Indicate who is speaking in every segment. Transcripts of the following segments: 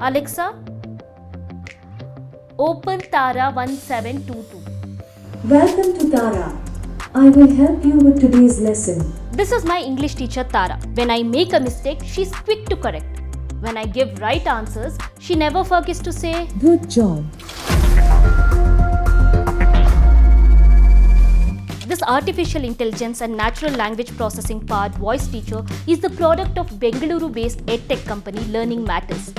Speaker 1: Alexa, open Tara 1722.
Speaker 2: Welcome to Tara. I will help you with today's lesson.
Speaker 1: This is my English teacher Tara. When I make a mistake, she's quick to correct. When I give right answers, she never forgets to say,
Speaker 2: Good job.
Speaker 1: This artificial intelligence and natural language processing powered voice teacher is the product of Bengaluru-based edtech company Learning Matters.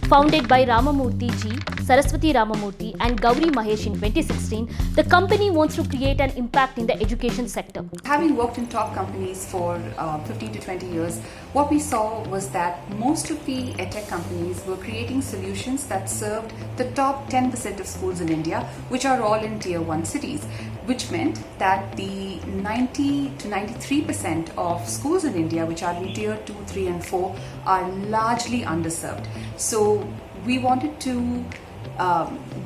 Speaker 1: Founded by Ramamurthy Ji, Saraswati Ramamurthy and Gauri Mahesh in 2016, the company wants to create an impact in the education sector.
Speaker 3: Having worked in top companies for 15 to 20 years, what we saw was that most of the edtech companies were creating solutions that served the top 10% of schools in India, which are all in tier 1 cities, which meant that the 90 to 93% of schools in India, which are in tier 2, 3 and 4, are largely underserved. So we wanted to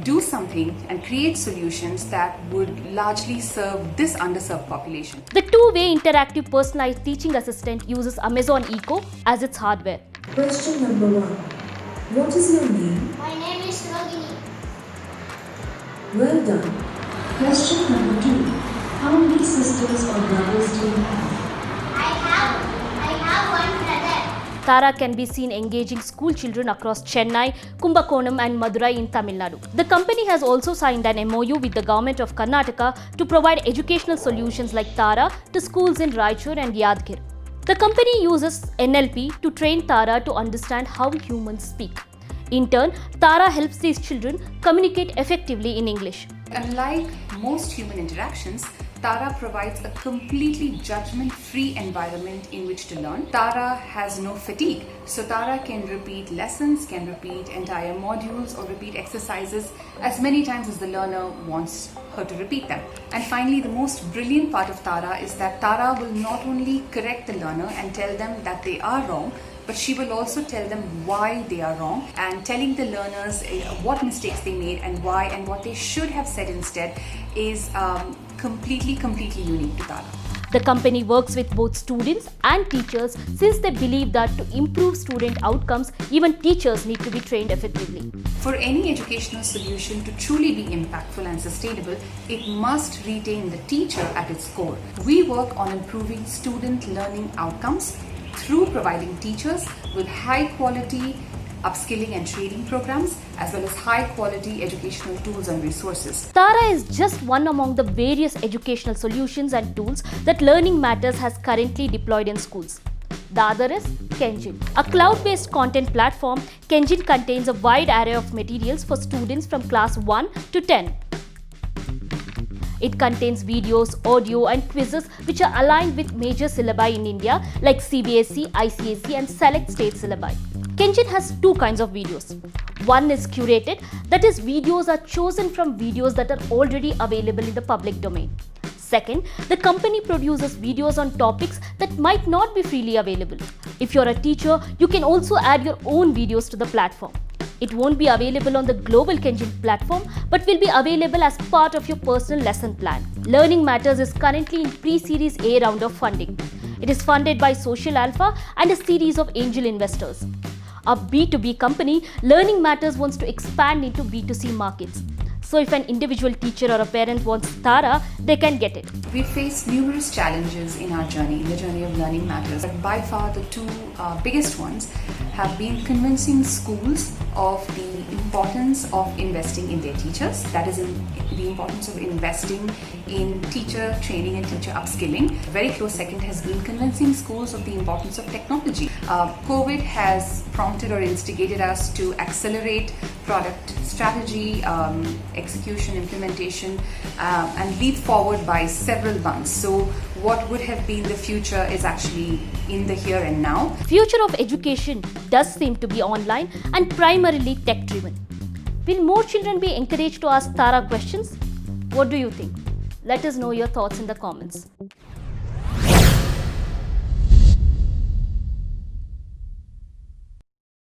Speaker 3: do something and create solutions that would largely serve this underserved population.
Speaker 1: The two-way interactive personalized teaching assistant uses Amazon Echo as its hardware.
Speaker 2: Question number 1. What is your name?
Speaker 4: My name is Rogini.
Speaker 2: Well done. Question number 2. How many sisters or brothers do you have?
Speaker 4: I have one brother.
Speaker 1: Tara can be seen engaging school children across Chennai, Kumbakonam and Madurai in Tamil Nadu. The company has also signed an MOU with the government of Karnataka to provide educational solutions like Tara to schools in Raichur and Yadgir. The company uses NLP to train Tara to understand how humans speak. In turn, Tara helps these children communicate effectively in English.
Speaker 3: Unlike most human interactions, Tara provides a completely judgment-free environment in which to learn. Tara has no fatigue, so Tara can repeat lessons, can repeat entire modules or repeat exercises as many times as the learner wants her to repeat them. And finally, the most brilliant part of Tara is that Tara will not only correct the learner and tell them that they are wrong, but she will also tell them why they are wrong, and telling the learners what mistakes they made and why and what they should have said instead is completely unique to Tara.
Speaker 1: The company works with both students and teachers since they believe that to improve student outcomes, even teachers need to be trained effectively.
Speaker 3: For any educational solution to truly be impactful and sustainable, it must retain the teacher at its core. We work on improving student learning outcomes through providing teachers with high quality upskilling and training programs as well as high quality educational tools and resources.
Speaker 1: Tara is just one among the various educational solutions and tools that Learning Matters has currently deployed in schools. The other is Kenjin. A cloud-based content platform, Kenjin contains a wide array of materials for students from class 1 to 10. It contains videos, audio and quizzes which are aligned with major syllabi in India like CBSE, ICSE and select state syllabi. Kenjin has two kinds of videos. One is curated, that is, videos are chosen from videos that are already available in the public domain. Second, the company produces videos on topics that might not be freely available. If you're a teacher, you can also add your own videos to the platform. It won't be available on the global Kenjin platform, but will be available as part of your personal lesson plan. Learning Matters is currently in pre-Series A round of funding. It is funded by Social Alpha and a series of angel investors. A B2B company, Learning Matters wants to expand into B2C markets. So if an individual teacher or a parent wants Tara, they can get it.
Speaker 3: We face numerous challenges in our journey, in the journey of Learning Matters. But by far the two biggest ones have been convincing schools of the importance of investing in their teachers. That is the importance of investing in teacher training and teacher upskilling. A very close second has been convincing schools of the importance of technology. COVID has prompted or instigated us to accelerate product strategy, execution, implementation, and leap forward by several months. So what would have been the future is actually in the here and now.
Speaker 1: Future of education does seem to be online and primarily tech-driven. Will more children be encouraged to ask Tara questions? What do you think? Let us know your thoughts in the comments.